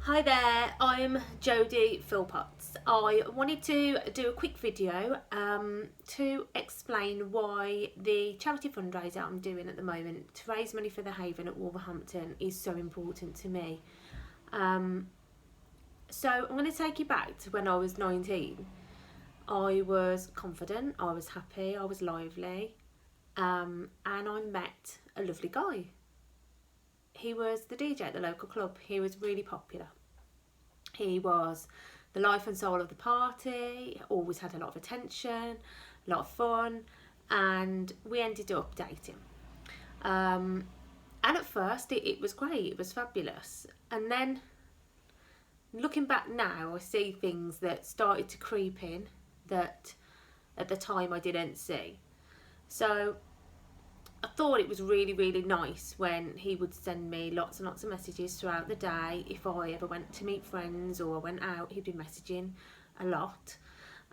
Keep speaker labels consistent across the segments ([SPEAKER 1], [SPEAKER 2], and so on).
[SPEAKER 1] Hi there, I'm Jodie Philpotts. I wanted to do a quick video to explain why the charity fundraiser I'm doing at the moment to raise money for the Haven at Wolverhampton is so important to me. So I'm going to take you back to when I was 19. I was confident, I was happy, I was lively, and I met a lovely guy. He was the DJ at the local club. He was really popular. He was the life and soul of the party, always had a lot of attention, a lot of fun, and we ended up dating. And at first, it was great, it was fabulous. And then, looking back now, I see things that started to creep in that at the time I didn't see. So I thought it was really, really nice when he would send me lots and lots of messages throughout the day. If I ever went to meet friends or went out, he'd be messaging a lot.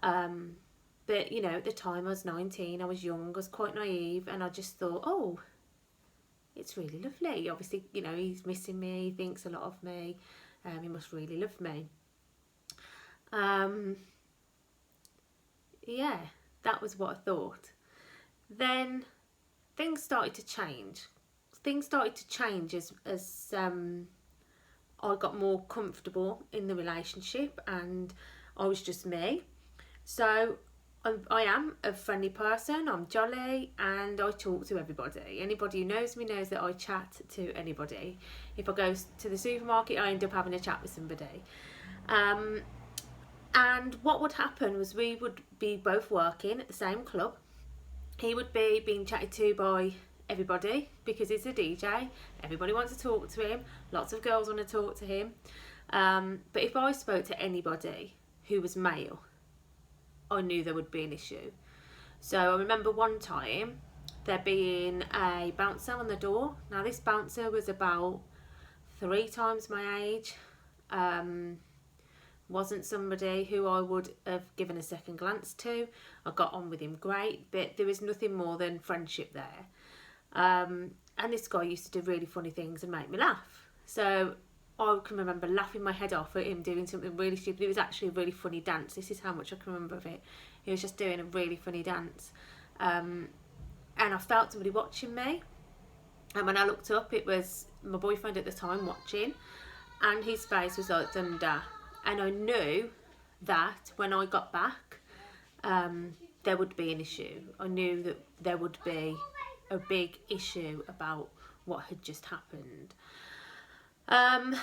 [SPEAKER 1] But, you know, at the time I was 19, I was young, I was quite naive, and I just thought, oh, it's really lovely. Obviously, you know, he's missing me, he thinks a lot of me, he must really love me. Yeah, that was what I thought. Then things started to change. Things started to change as I got more comfortable in the relationship and I was just me. So I am a friendly person, I'm jolly, and I talk to everybody. Anybody who knows me knows that I chat to anybody. If I go to the supermarket, I end up having a chat with somebody. And what would happen was we would be both working at the same club. He would be being chatted to by everybody because he's a DJ. Everybody wants to talk to him. Lots of girls want to talk to him. But if I spoke to anybody who was male, I knew there would be an issue. So I remember one time there being a bouncer on the door. Now this bouncer was about 3 times my age. Wasn't somebody who I would have given a second glance to. I got on with him great, but there was nothing more than friendship there. And this guy used to do really funny things and make me laugh. So I can remember laughing my head off at him doing something really stupid. It was actually a really funny dance. This is how much I can remember of it. He was just doing a really funny dance. And I felt somebody watching me. And when I looked up, it was my boyfriend at the time watching. And his face was like thunder. And I knew that when I got back, there would be an issue. I knew that there would be a big issue about what had just happened. And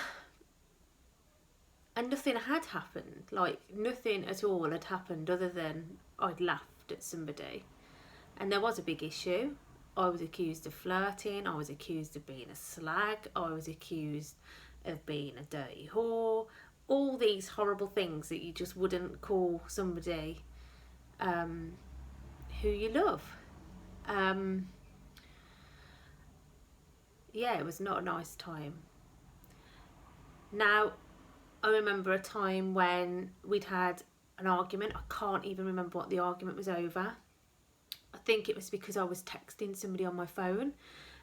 [SPEAKER 1] nothing had happened. Like, nothing at all had happened other than I'd laughed at somebody. And there was a big issue. I was accused of flirting. I was accused of being a slag. I was accused of being a dirty whore. All these horrible things that you just wouldn't call somebody who you love. Yeah, it was not a nice time. Now, I remember a time when we'd had an argument. I can't even remember what the argument was over. I think it was because I was texting somebody on my phone,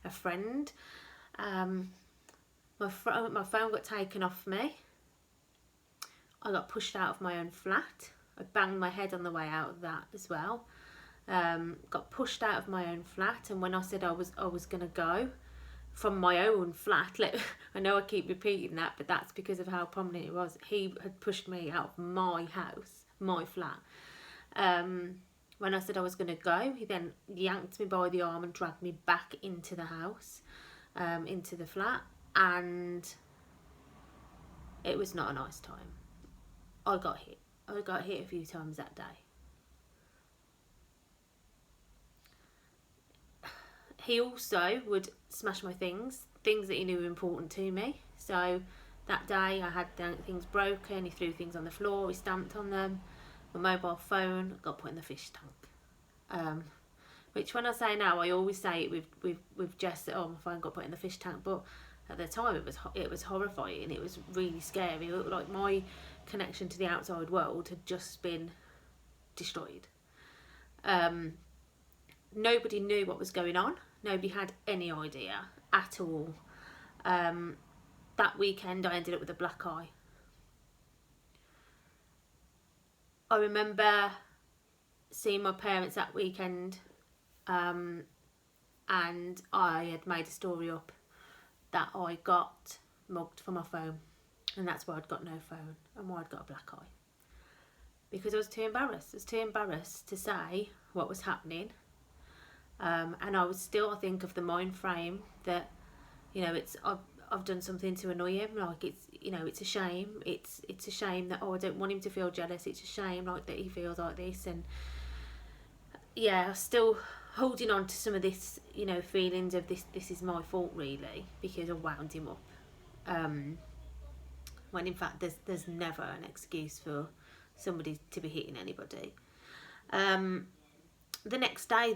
[SPEAKER 1] a friend. My phone got taken off me. I got pushed out of my own flat. I banged my head on the way out of that as well. Got pushed out of my own flat, and when I said I was going to go from my own flat, I know I keep repeating that, but that's because of how prominent it was. He had pushed me out of my house, my flat. When I said I was going to go, he then yanked me by the arm and dragged me back into the house, into the flat, and it was not a nice time. I got hit. I got hit a few times that day. He also would smash my things that he knew were important to me. So that day I had things broken, he threw things on the floor, he stamped on them. My mobile phone got put in the fish tank. Which when I say now, I always say it with Jess that, oh, my phone got put in the fish tank, but at the time it was horrifying. It was really scary. It looked like my connection to the outside world had just been destroyed. Nobody knew what was going on. Nobody had any idea at all. that weekend I ended up with a black eye. I remember seeing my parents that weekend, and I had made a story up that I got mugged for my phone, and that's why I'd got no phone and why I'd got a black eye. Because I was too embarrassed. I was too embarrassed to say what was happening. And I was still, I think, of the mind frame that, you know, I've done something to annoy him. Like, it's, you know, it's a shame. It's a shame that, oh, I don't want him to feel jealous. It's a shame, like, that he feels like this. And yeah, I was still holding on to some of this, you know, feelings of this is my fault, really, because I wound him up. When in fact there's never an excuse for somebody to be hitting anybody. The next day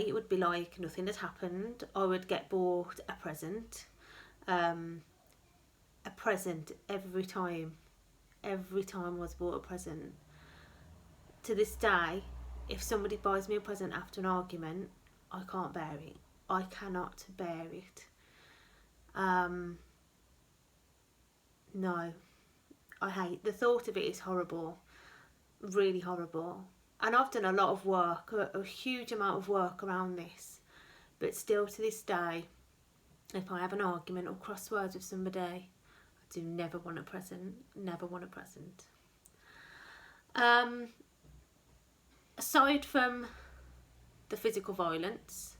[SPEAKER 1] it would be like nothing had happened. I would get bought a present. Every time I was bought a present. To this day, if somebody buys me a present after an argument, I can't bear it. I cannot bear it. No, I hate the thought of it. Is horrible, really horrible. And I've done a lot of work, a huge amount of work around this, but still to this day, if I have an argument or cross words with somebody, I do never want a present. Never want a present. Aside from the physical violence,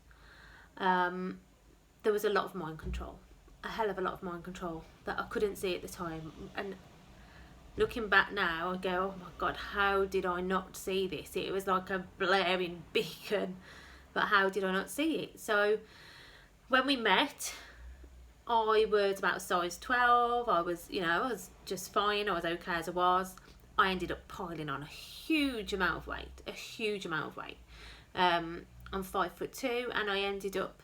[SPEAKER 1] there was a lot of mind control. A hell of a lot of mind control that I couldn't see at the time. And looking back now, I go, oh my God, how did I not see this? It was like a blaring beacon, but how did I not see it? So when we met, I was about size 12. I was just fine. I was okay as I was. I ended up piling on a huge amount of weight. I'm 5'2", and I ended up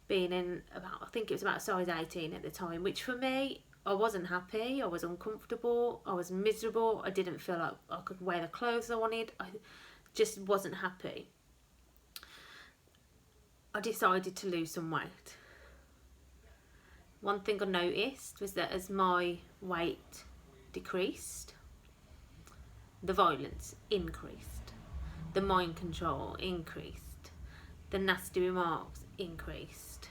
[SPEAKER 1] being in I think it was about size 18 at the time, which for me, I wasn't happy. I was uncomfortable. I was miserable. I didn't feel like I could wear the clothes I wanted. I just wasn't happy. I decided to lose some weight. One thing I noticed was that as my weight decreased, the violence increased, the mind control increased, the nasty remarks increased.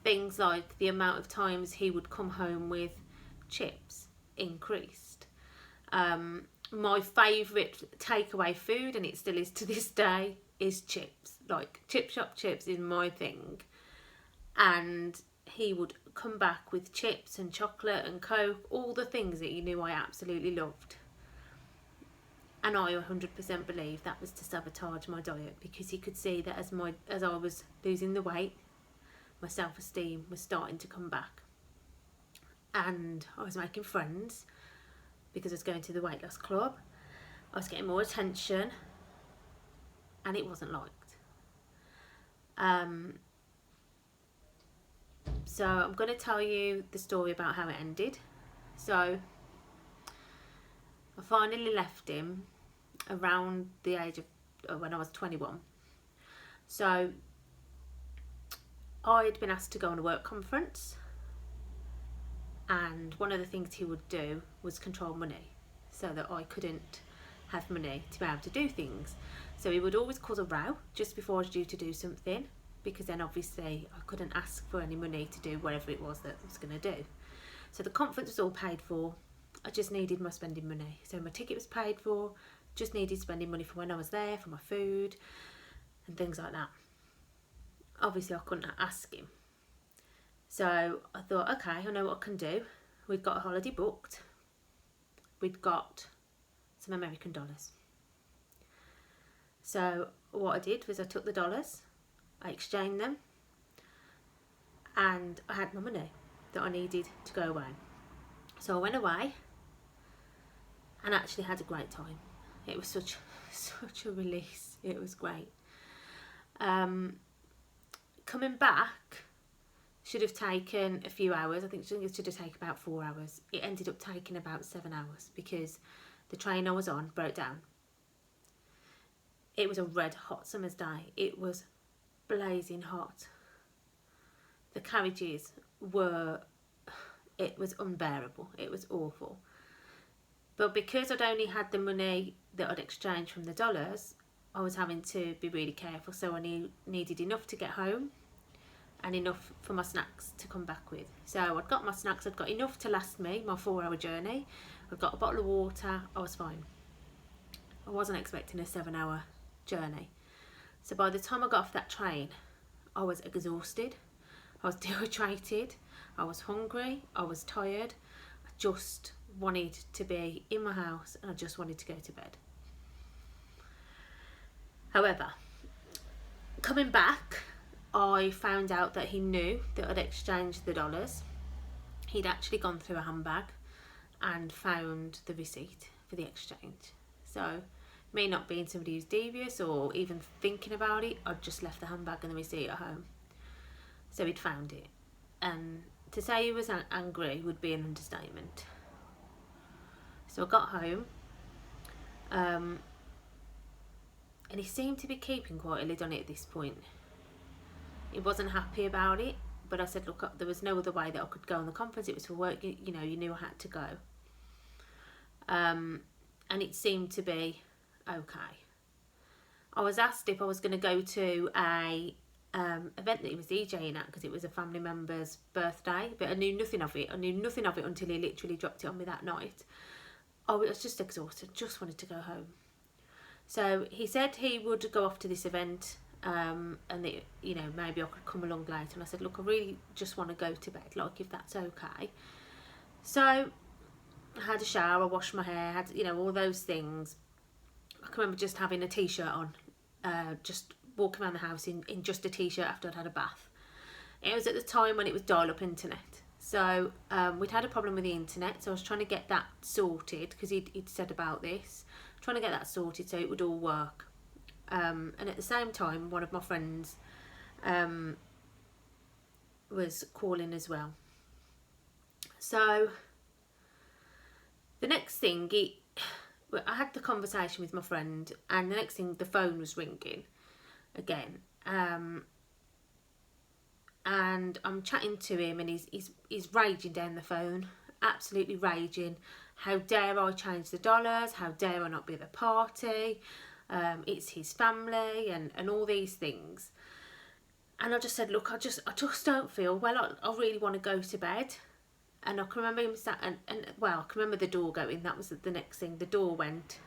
[SPEAKER 1] Things like the amount of times he would come home with chips increased. My favourite takeaway food, and it still is to this day, is chips. Like, chip shop chips is my thing. And he would come back with chips and chocolate and Coke, all the things that he knew I absolutely loved. And I 100% believe that was to sabotage my diet, because he could see that as I was losing the weight, my self-esteem was starting to come back. And I was making friends because I was going to the weight loss club. I was getting more attention, and it wasn't liked. So I'm going to tell you the story about how it ended. So I finally left him around the age of when I was 21. So I'd been asked to go on a work conference, and one of the things he would do was control money, so that I couldn't have money to be able to do things. So he would always cause a row just before I was due to do something, because then obviously I couldn't ask for any money to do whatever it was that I was going to do. So the conference was all paid for. I just needed my spending money. So my ticket was paid for, just needed spending money for when I was there, for my food and things like that. Obviously I couldn't ask him. So I thought, okay, I know what I can do. We'd got a holiday booked. We'd got some American dollars. So what I did was I took the dollars, I exchanged them, and I had my money that I needed to go away. So I went away and actually had a great time. It was such a release. It was great. Coming back should have taken a few hours. I think it should have taken about 4 hours. It ended up taking about 7 hours because the train I was on broke down. It was a red hot summer's day. It was blazing hot. The carriages were it was unbearable. It was awful. But because I'd only had the money that I'd exchanged from the dollars, I was having to be really careful. So I needed enough to get home and enough for my snacks to come back with. So I'd got my snacks, I'd got enough to last me my 4-hour journey. I'd got a bottle of water, I was fine. I wasn't expecting a 7-hour journey. So by the time I got off that train, I was exhausted, I was dehydrated, I was hungry, I was tired. I just wanted to be in my house and I just wanted to go to bed. However, coming back, I found out that he knew that I'd exchanged the dollars. He'd actually gone through a handbag and found the receipt for the exchange. So, me not being somebody who's devious or even thinking about it, I'd just left the handbag and the receipt at home. So he'd found it. And to say he was angry would be an understatement. So I got home, and he seemed to be keeping quite a lid on it at this point. He wasn't happy about it, but I said, look, there was no other way that I could go on the conference. It was for work, you know, you knew I had to go. And it seemed to be okay. I was asked if I was going to go to a event that he was DJing at because it was a family member's birthday, but I knew nothing of it. I knew nothing of it until he literally dropped it on me that night. I was just exhausted, just wanted to go home. So he said he would go off to this event, and that, you know, maybe I could come along later. And I said, look, I really just want to go to bed, like, if that's okay. So I had a shower, washed my hair, had, you know, all those things. I can remember just having a t-shirt on, just walking around the house in just a t-shirt after I'd had a bath. It was at the time when it was dial-up internet. So we'd had a problem with the internet, so I was trying to get that sorted because he'd said about this. Trying to get that sorted so it would all work. And at the same time, one of my friends was calling as well. So the next thing, I had the conversation with my friend, and the next thing, the phone was ringing again. And I'm chatting to him, and he's raging down the phone, absolutely raging. How dare I change the dollars? How dare I not be at the party? It's his family, and all these things. And I just said, look, I just don't feel well. I really want to go to bed. And I can remember him sat, and well, I can remember the door going. That was the next thing. The door went,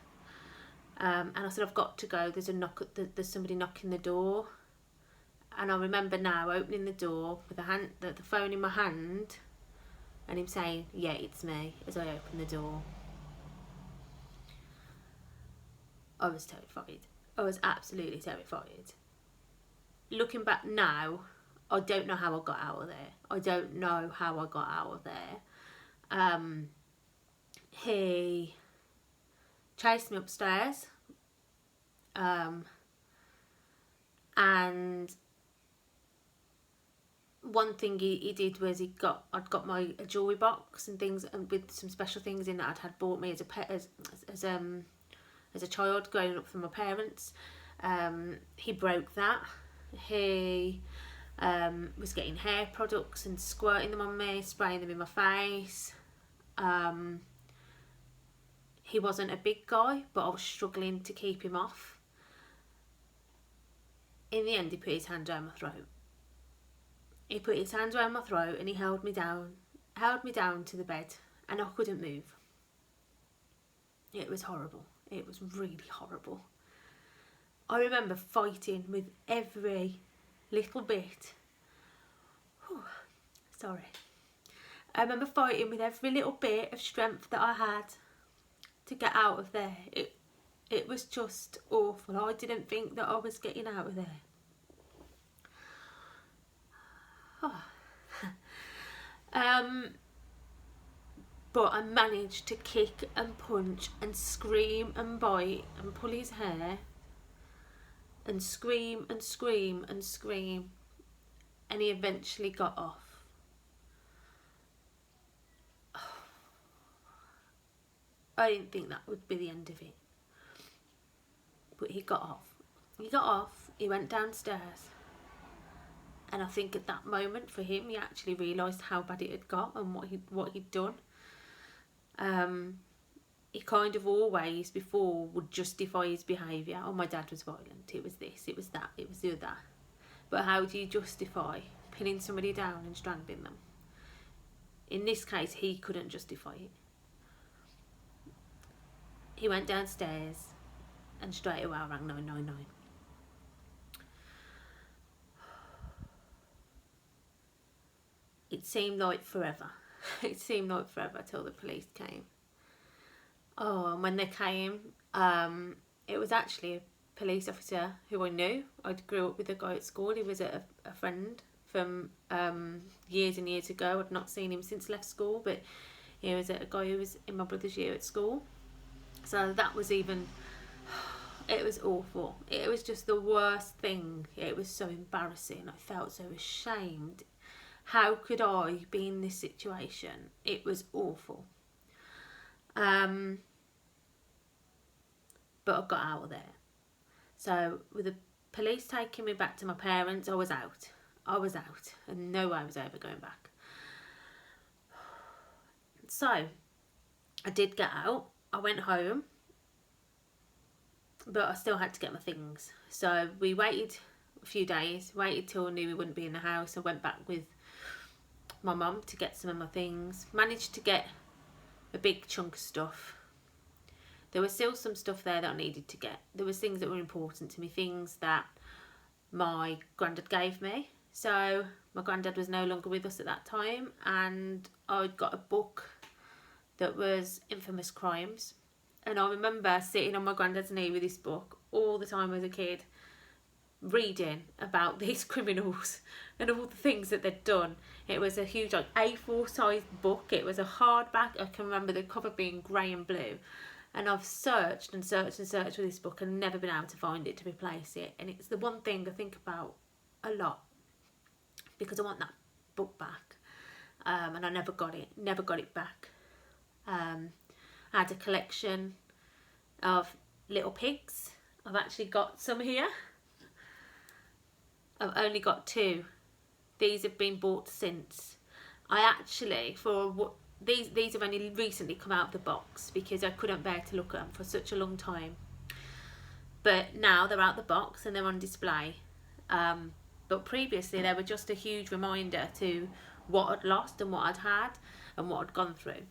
[SPEAKER 1] and I said, I've got to go. There's a knock. There's somebody knocking the door. And I remember now opening the door with the phone in my hand, and him saying, yeah, it's me, as I opened the door. I was terrified. I was absolutely terrified. Looking back now, I don't know how I got out of there. I don't know how I got out of there. He chased me upstairs, and one thing he did was I'd got my jewellery box and things, and with some special things in that I'd had bought me as a pet, as a child growing up from my parents. He broke that. He was getting hair products and squirting them on me, spraying them in my face. He wasn't a big guy, but I was struggling to keep him off. In the end, he put his hand down my throat. He put his hand around my throat and he held me down to the bed, and I couldn't move. It was horrible. It was really horrible. I remember fighting with every little bit. Sorry. I remember fighting with every little bit of strength that I had to get out of there. It was just awful. I didn't think that I was getting out of there. But I managed to kick and punch and scream and bite and pull his hair and scream and scream and scream, and he eventually got off. I didn't think that would be the end of it, but he got off. He went downstairs, And I think at that moment for him, he actually realised how bad it had got and what he'd done. He kind of always before would justify his behaviour. Oh, my dad was violent. It was this, it was that, it was the other. But how do you justify pinning somebody down and strangling them? In this case, he couldn't justify it. He went downstairs and straight away I rang 999. It seemed like forever. It seemed like forever till the police came. Oh, and when they came, it was actually a police officer who I knew. I grew up with a guy at school. He was a friend from years and years ago. I'd not seen him since left school, but he was a guy who was in my brother's year at school. So that was even, it was awful. It was just the worst thing. It was so embarrassing. I felt so ashamed. How could I be in this situation? It was awful. But I got out of there. So with the police taking me back to my parents, I was out. And no way I was ever going back. So I did get out. I went home. But I still had to get my things. So we waited a few days. Waited till I knew we wouldn't be in the house. I went back with my mum to get some of my things. Managed to get a big chunk of stuff. There was still some stuff there that I needed to get. There was things that were important to me, things that my granddad gave me. So my granddad was no longer with us at that time, and I'd got a book that was Infamous Crimes. And I remember sitting on my granddad's knee with this book all the time as a kid, reading about these criminals and all the things that they'd done. It was a huge, like, A4 sized book. It was a hardback. I can remember the cover being grey and blue. And I've searched and searched and searched for this book and never been able to find it to replace it. And it's the one thing I think about a lot, because I want that book back. And I never got it back. I had a collection of little pigs. I've actually got some here. I've only got 2. These have been bought since. I actually, these have only recently come out of the box because I couldn't bear to look at them for such a long time. But now they're out of the box and they're on display. But previously they were just a huge reminder to what I'd lost and what I'd had and what I'd gone through.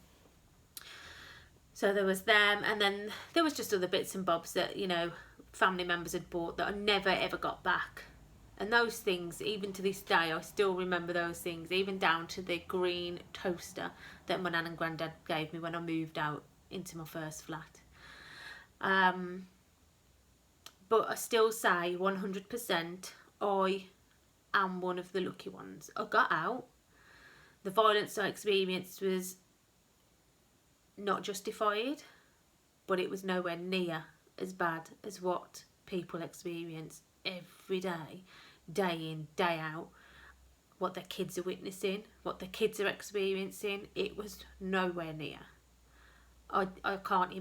[SPEAKER 1] So there was them, and then there was just other bits and bobs that, you know, family members had bought that I never ever got back. And those things, even to this day, I still remember those things, even down to the green toaster that my nan and granddad gave me when I moved out into my first flat. But I still say 100% I am one of the lucky ones. I got out. The violence I experienced was not justified, but it was nowhere near as bad as what people experience every day, day in, day out, what their kids are witnessing, what their kids are experiencing. It was nowhere near. I can't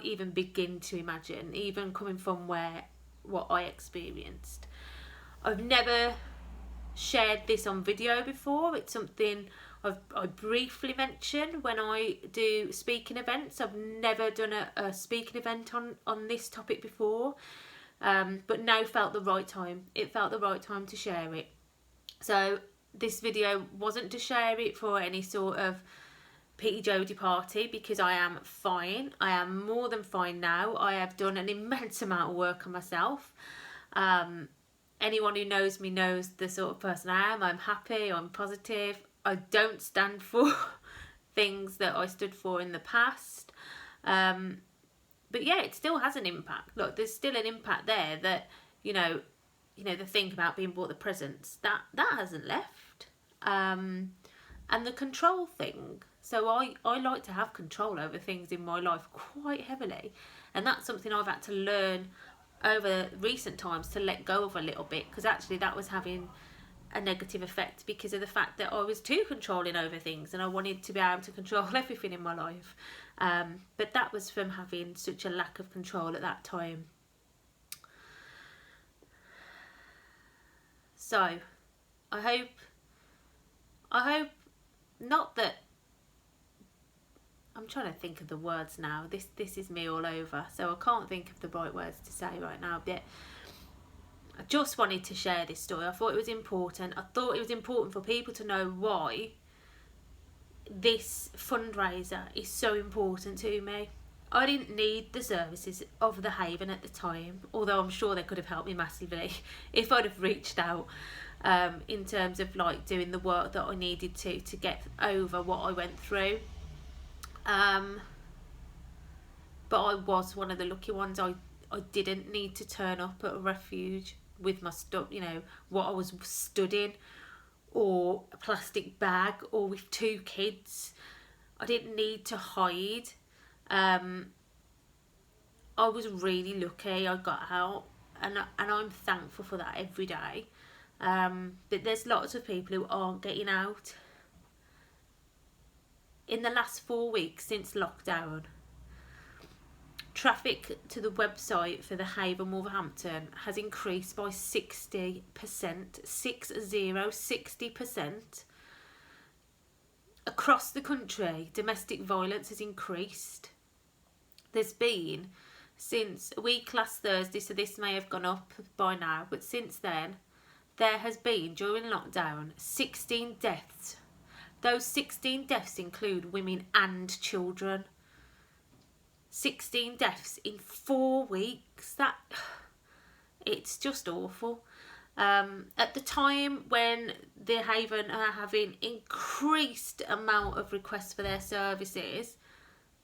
[SPEAKER 1] even begin to imagine, even coming from what I experienced. I've never shared this on video before. It's something I briefly mention when I do speaking events. I've never done a speaking event on this topic before, but now felt the right time. It felt the right time to share it. So this video wasn't to share it for any sort of pity Jodie party, because I am fine. I am more than fine now. I have done an immense amount of work on myself. Anyone who knows me knows the sort of person I am. I'm happy, I'm positive. I don't stand for things that I stood for in the past. But yeah, it still has an impact. Look, there's still an impact there that, you know, the thing about being bought the presents, that hasn't left. And the control thing. So I like to have control over things in my life quite heavily. And that's something I've had to learn over recent times to let go of a little bit, because actually that was having a negative effect because of the fact that I was too controlling over things and I wanted to be able to control everything in my life. But that was from having such a lack of control at that time. So I hope not that, I'm trying to think of the words now. This is me all over, so I can't think of the right words to say right now. But I just wanted to share this story. I thought it was important. I thought it was important for people to know why this fundraiser is so important to me. I didn't need the services of the Haven at the time, although I'm sure they could have helped me massively if I'd have reached out, in terms of like doing the work that I needed to get over what I went through. But I was one of the lucky ones. I didn't need to turn up at a refuge with my stuff, you know, what I was studying, or a plastic bag, or with 2 kids. I didn't need to hide. I was really lucky I got out, and I'm thankful for that every day. But there's lots of people who aren't getting out. In the last 4 weeks since lockdown, traffic to the website for the Haven Wolverhampton has increased by 60%. 60%. Across the country, domestic violence has increased. There's been, since a week last Thursday, so this may have gone up by now, but since then, there has been, during lockdown, 16 deaths. Those 16 deaths include women and children. 16 deaths in 4 weeks. It's just awful. At the time when the Haven are having increased amount of requests for their services,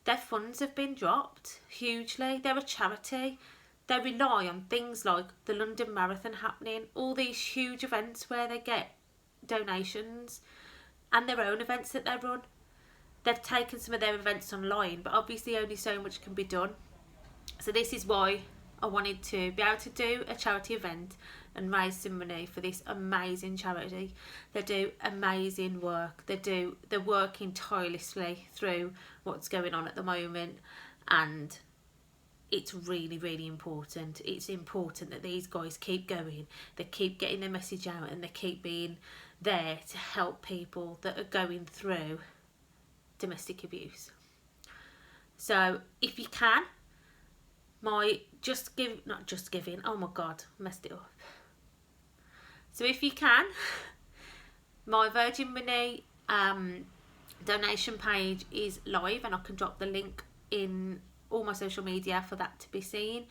[SPEAKER 1] their funds have been dropped hugely. They're a charity. They rely on things like the London Marathon happening, all these huge events where they get donations, and their own events that they run. They've taken some of their events online, but obviously only so much can be done. So this is why I wanted to be able to do a charity event and raise some money for this amazing charity. They do amazing work. They're working tirelessly through what's going on at the moment, and it's really, really important. It's important that these guys keep going. They keep getting their message out, and they keep being there to help people that are going through domestic abuse. So if you can, oh my god, messed it up. So if you can, my Virgin Money donation page is live, and I can drop the link in all my social media for that to be seen.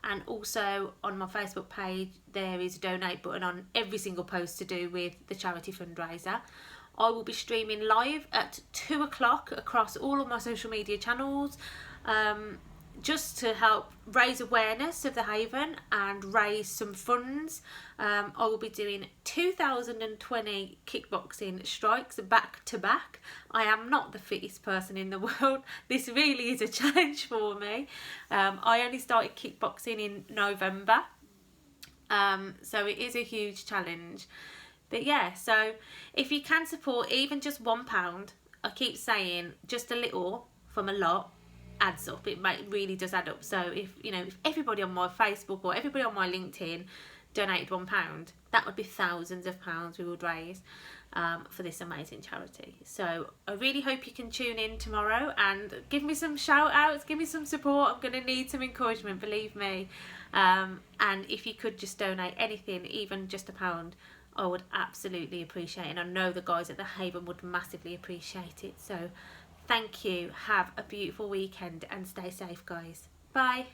[SPEAKER 1] And also on my Facebook page, there is a donate button on every single post to do with the charity fundraiser. I will be streaming live at 2 o'clock across all of my social media channels, just to help raise awareness of the Haven and raise some funds. I will be doing 2020 kickboxing strikes back to back. I am not the fittest person in the world. This really is a challenge for me. I only started kickboxing in November, so it is a huge challenge. But yeah, so if you can support even just £1, I keep saying just a little from a lot adds up. It really does add up. So if everybody on my Facebook or everybody on my LinkedIn donated £1, that would be thousands of pounds we would raise for this amazing charity. So I really hope you can tune in tomorrow and give me some shout outs, give me some support. I'm going to need some encouragement, believe me. And if you could just donate anything, even just £1, I would absolutely appreciate it. And I know the guys at the Haven would massively appreciate it. So thank you. Have a beautiful weekend and stay safe, guys. Bye.